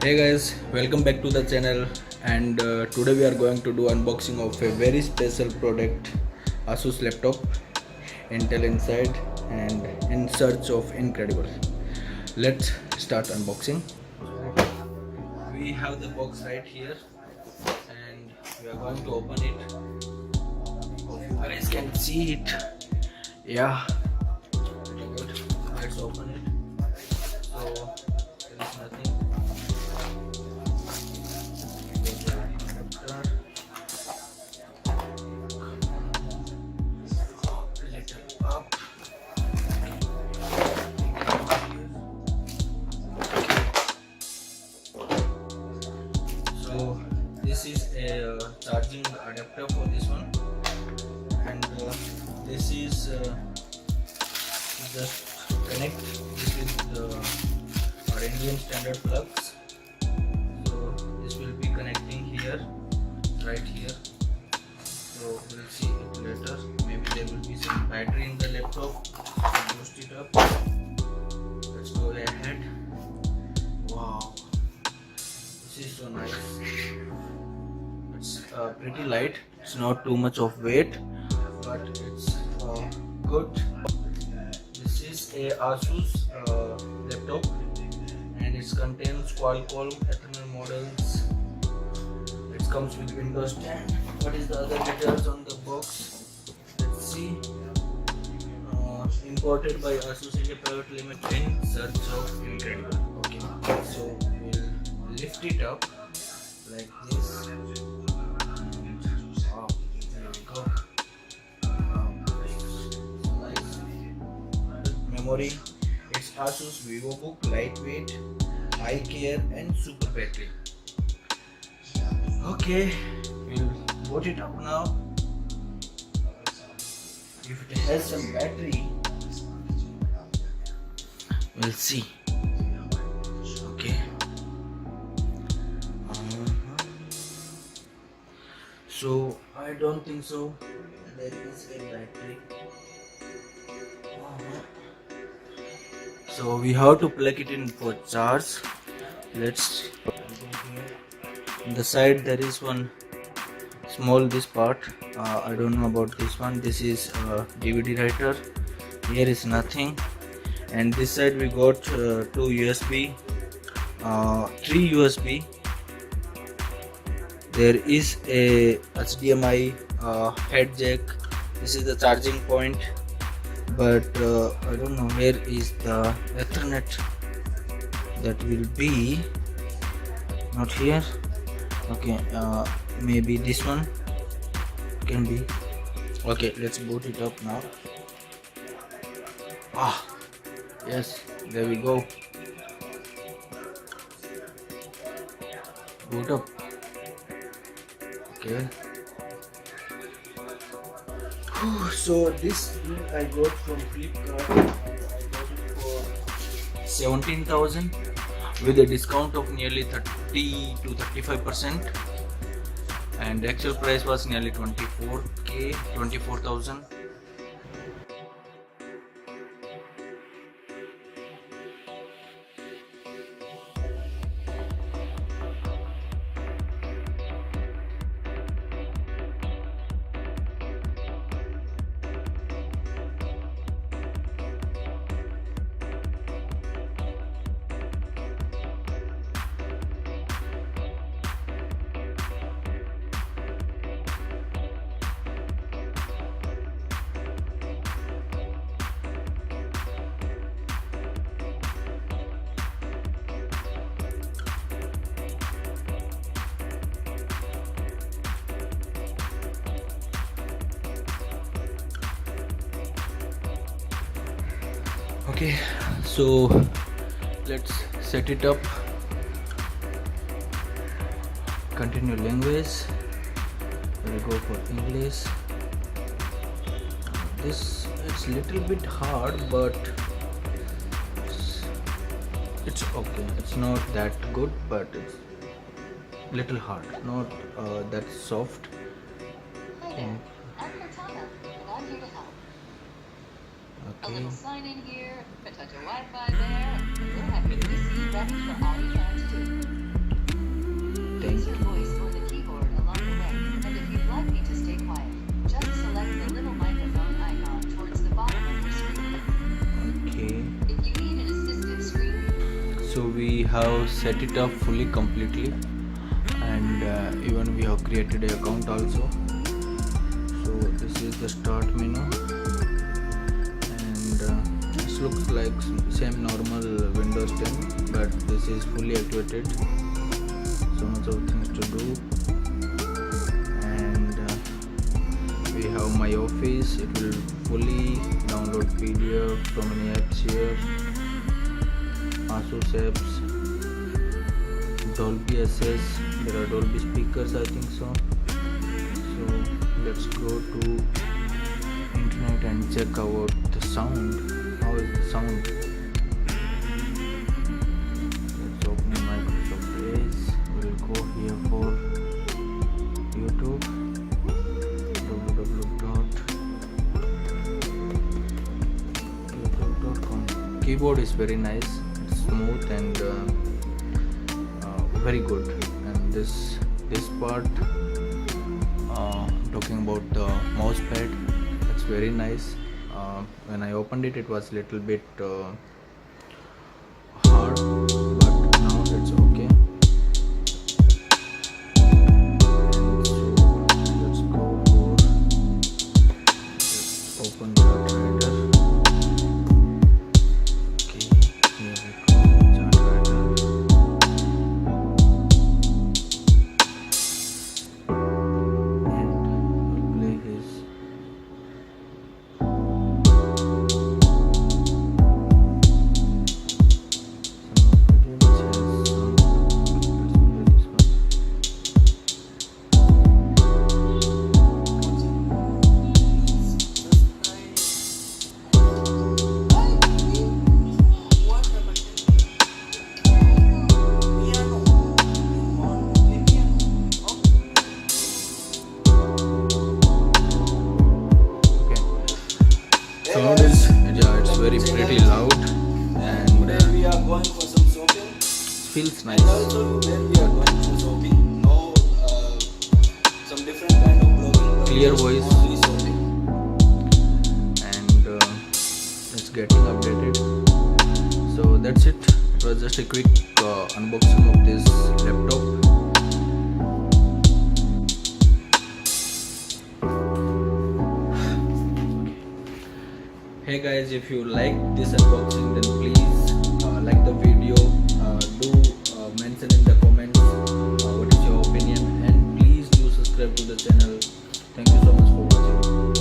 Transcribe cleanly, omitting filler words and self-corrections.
Hey guys, welcome back to the channel, and today we are going to do unboxing of a very special product, Asus laptop, Intel inside, and in search of incredible. Let's start unboxing. We have the box right here, and we are going to open it. Hope you guys can see it. Yeah, pretty good. Let's open it. So there is nothing. So this is a charging adapter for this one, and this is just connect this with our Indian standard plugs. So this will be connecting here, right here. So we'll see it later. Maybe there will be some battery in the laptop. So boost it up. Let's go ahead. Wow, this is so nice. It's pretty light. It's not too much of weight, but it's good. This is a Asus laptop, and it contains Qualcomm Ethernet models. It comes with Windows 10. What is the other details on the box? Let's see. Imported by Asus India Private Limited in search of incredible. Okay, so we'll lift it up like this. Wow, there we go. Nice. Memory. It's Asus VivoBook, lightweight, eye care, and super battery. Okay, we'll boot it up now. If it has some battery, we'll see. Okay. So I don't think so. There is a battery. So we have to plug it in for charge. Let's go here. On the side there is one small this part. I don't know about this one. This is DVD writer. Here is nothing. And this side we got two USB, three USB. There is a HDMI head jack. This is the charging point, but I don't know where is the Ethernet. That will be not here. Okay, maybe this one can be. Okay, let's boot it up now. Yes, there we go. Boot up. Okay. So this I got from Flipkart. I got it for 17,000 with a discount of nearly 30 to 35%, and the actual price was nearly 24,000. Okay, so let's set it up. Continue language. We'll go for English. This it's little bit hard, but it's okay. It's not that good, but it's little hard. Not that soft. I'm Cortana, and I'm here to help. A little sign in here, potential Wi-Fi there, and we'll have your PC ready for all your plans too. use your voice or the keyboard along the way, and if you'd like me to stay quiet, just select the little microphone icon towards the bottom of your screen. Okay, If you need an assistive screen, so we have set it up fully completely, and even we have created an account also. So this is the start menu, and this looks like same normal Windows 10, but this is fully activated. So much of things to do, and we have my office. It will fully download PDF from any apps here. Asus apps, Dolby SS, there are Dolby speakers, I think so. So let's go to internet and check out the sound. How is the sound? Let's open Microsoft Edge. We'll go here for YouTube, www.youtube.com. Keyboard is very nice, it's smooth and very good. And this part, talking about the mouse pad, it's very nice. When I opened it, it was little bit hard, but now it's okay. And so let's go for, let's open the writer. Okay, here we go, chart writer. And we'll play his sound is, yeah, it's very pretty loud, and Today we are going for some shopping. feels And nice. also when we are going for shopping, no some different kind of blogging. Clear voice. Only shopping. And it's getting updated. So that's it. It was just a quick unboxing of this laptop. Hey guys, if you like this unboxing, then please like the video, do mention in the comments what is your opinion, and please do subscribe to the channel. Thank you so much for watching.